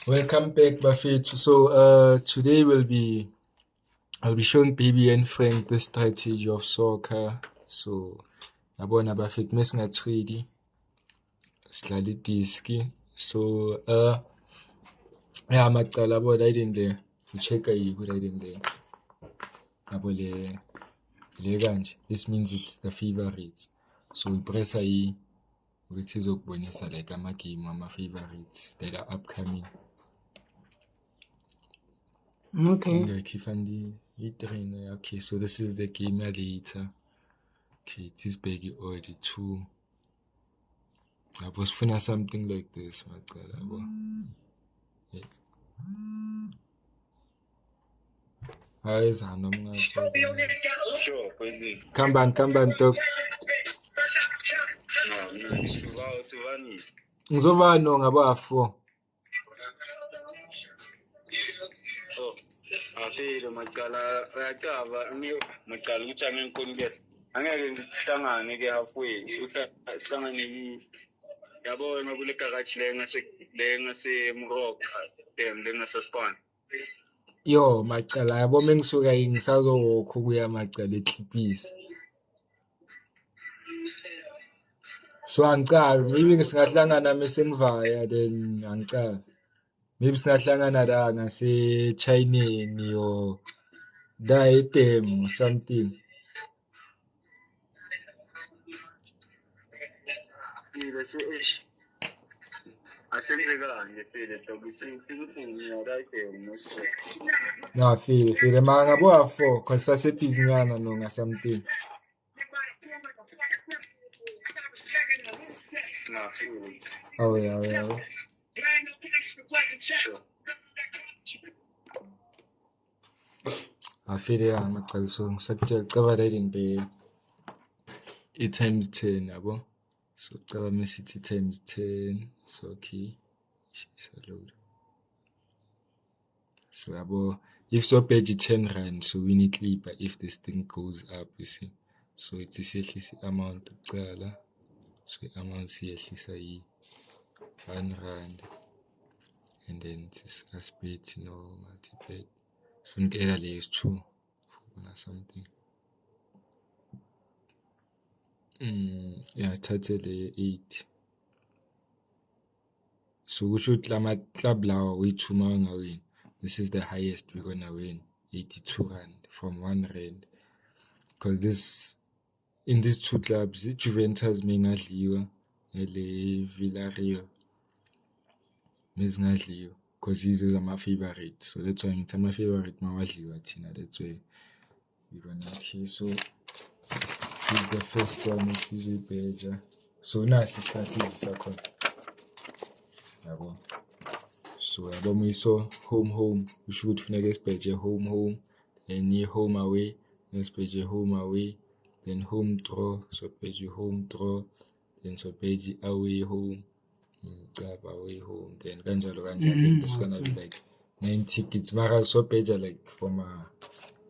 Welcome back, Buffett. So, today I'll be showing Baby and Frank the strategy of soccer. So, yabona Buffett mesingatrade sidlala idiski. So, yeah, macala yabo la idinde ucheck ayikho la idinde. Yabo le kanje. This means it's the favorites. So, we press I ukuthi izokubonisa like ama-game ama-favorites that are upcoming. Okay. Okay, so this is the game later. Okay, it is big already too. I was finding something like this. How is Hanam? Sure, Come on, talk. Ngizova ngabafo. Afile macala ayacaba macala ukuthi angenkonilesi angeke ngihlangane ke halfway uhlangane yabona kule garage ngase Morocco ngase Spain. Yo, macala yabo mengisuka ngisazowokho kuya macala eClippies. So angicala maybe ngisingahlangana mesengivaya then angicala. Maybe singahlangana la ngase-Chineni or Daetem or something. No, feel. Mara ngabo afo, cause sasebhizinyana nonga something. Oh yeah. I feel macala so ngisakutshela cabala idinde times 10 yabo. So caba mesithi times 10 so okay. Load. So yabo if so page 10 rand so we need clip if this thing goes up, you see. So it's essentially amount ucala. So amount siyehlisa yi 1 rand and then sisikasplit multiply. So ngikela le is 2 for something. Yeah, thathe le 8. So we should lama club lawa we-2 mawangawin. This is the highest we're gonna win, 82 rand from 1 rand. Because this in these two clubs, Juventus mengadliwa ele Villarreal mezingadliwa because these are my favorite. So that's why ngithi my favorite mawadliwa thina. That's why we're gonna okay. So this is the first one esizibheja. So nasi isikhathi sakhona. Yabo. So yabo muyiso home usho ukuthi funeka esibheje home then home away, nesibheje home away, then home draw, so page home draw, then so page away home, away home, then kanjalo. Then this gonna be like 9 tickets. Mara so page like from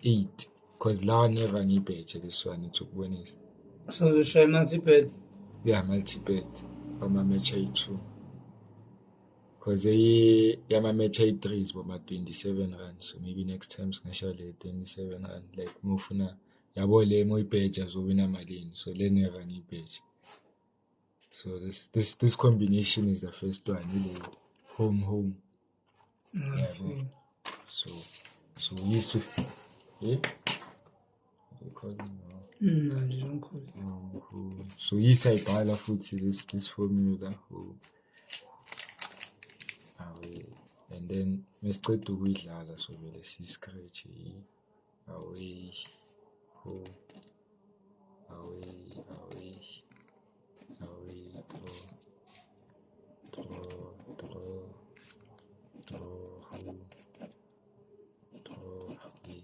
8 because la never ngibheje this one to bonus. So the share multi-bet. Yeah, multi-bet from a match 2. Because my match 3 is about 27 rand. So maybe next time singasho 27 rand like mufuna yabo le moyibheja zowina malini. So le never ngibheja. So this combination is the first one, really home. Yeah, so yes. Yeah. No, I didn't call it. So yes, I buy la futhi this formula away, and then mesiceda ukuyidlala so vele si-scratch away home away draw home draw away.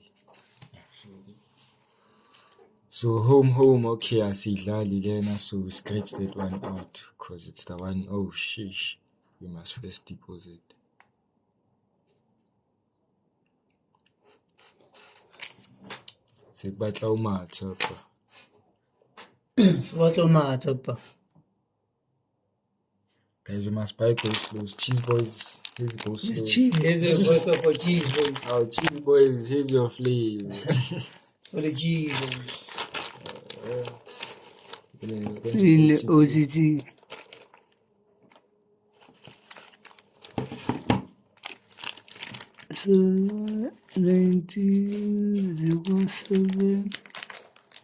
So home okay, asidlali lena, so we scratch that one out because it's the one. Oh sheesh, we must first deposit. Sekubatla umatha pa. Sibatla umatha pa. Guys, we must buy those cheese boys. Here's both It's slows. cheese. Here's a vodka for cheese, boy. Oh, cheese boys, here's your flavor. For the cheese, Really, boy. OCT. So 1907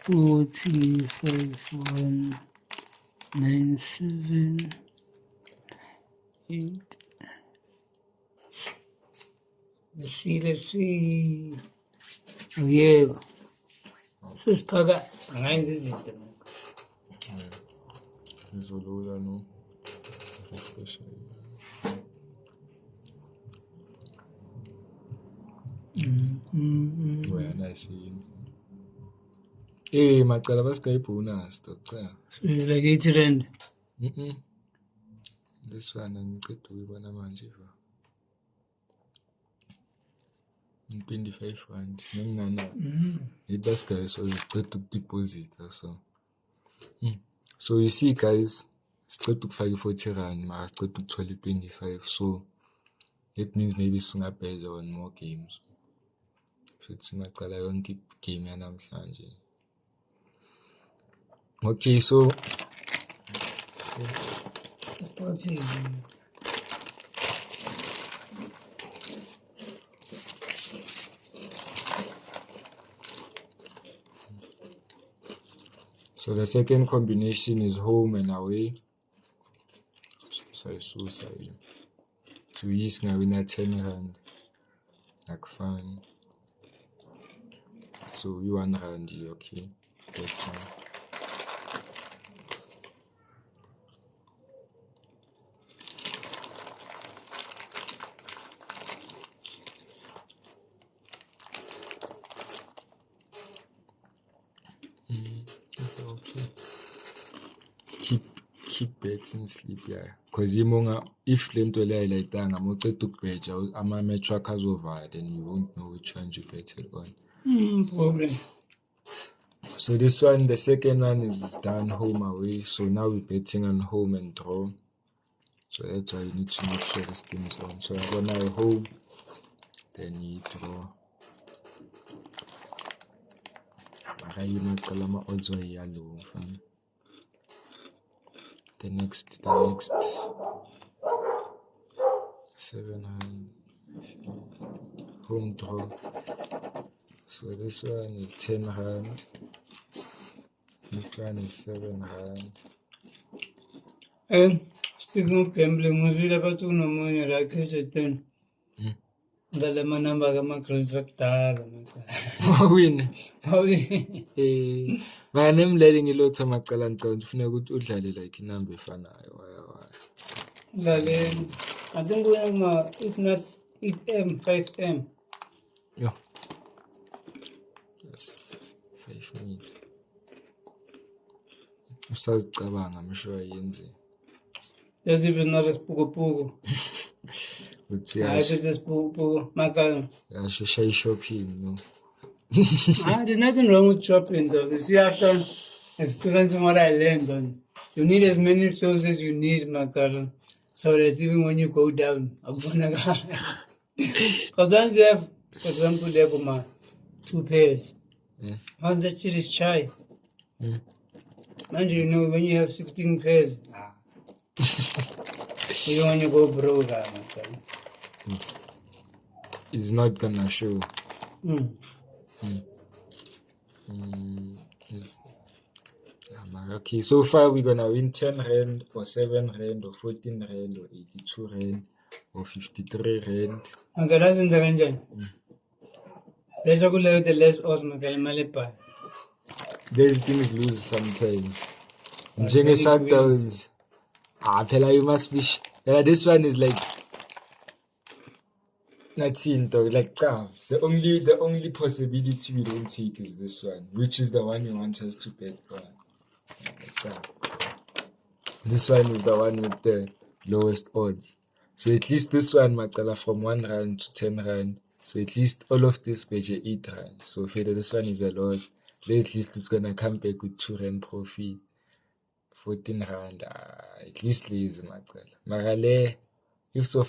45,197 8. Let's see. Oh, yeah. Sesiphaka ngayenza izinto. Izolula no. Wena isinzi. Macala basikayi bonus doctor. So it's like 80 rand. This one ngicela ukuyibona manje fa. 25 rand. Ngingana. Ibasikayi so ngicela ukudeposit so. So you see guys, sicela ukufaka 40 rand mara sicela ukuthola 25 so it means maybe singabheza on more games. Futhi ngaqala yonke game yanamhlanje. Okay, so the second combination is home and away. So yes, now we not 10 rand. Like fun. So we 1 rand, okay. That's fine. Okay. Keep betting sleep, yeah. Because if lento like that, I'm going to bet I'm a track over, then you won't know which one you betted on. Problem. So this one, the second one is done home away. So now we're betting on home and draw. So that's why you need to make sure this thing is on. So I'm gonna home, then you draw. The next 7 rand home draw. So this one is 10 rand. This one is 7 rand. And speaking of gambling, was it about to know money like this at 10? The number of my Win. My name letting a lot of Makalan count. Good like number efanayo. I think we have, if not 8M, 5M. Yeah. That's 5 minutes. I'm sure yenze. Just if it's not a spooko. But I yeah, have this spooko. Maka. I should say shopping, no. There's nothing wrong with shopping though. You see, after experiencing what I learned, you need as many clothes as you need, Maka. So that even when you go down, I'm gonna go. Because once you have, for example, Legoma, 2 pairs. Once that shit is shy. And you know, when you have 16 pairs, you don't want to go broke. It's not gonna show. Yes. Okay, so far we're gonna win 10 rand or 7 rand or 14 rand or 82 rand or 53 rand. Okay, that's in the range. Let's go the less osmocal. These things lose sometimes. Pela, you must be. This one is like. Not in though, like the only possibility we don't take is this one, which is the one you want us to bet for. This one is the one with the lowest odds. So at least this one Macala from 1 rand to 10 rand. So at least all of this page 8 rand. So if this one is a loss, then at least it's gonna come back with 2 rand profit. 14 rand. At least lazy Macala. Marale, if so far.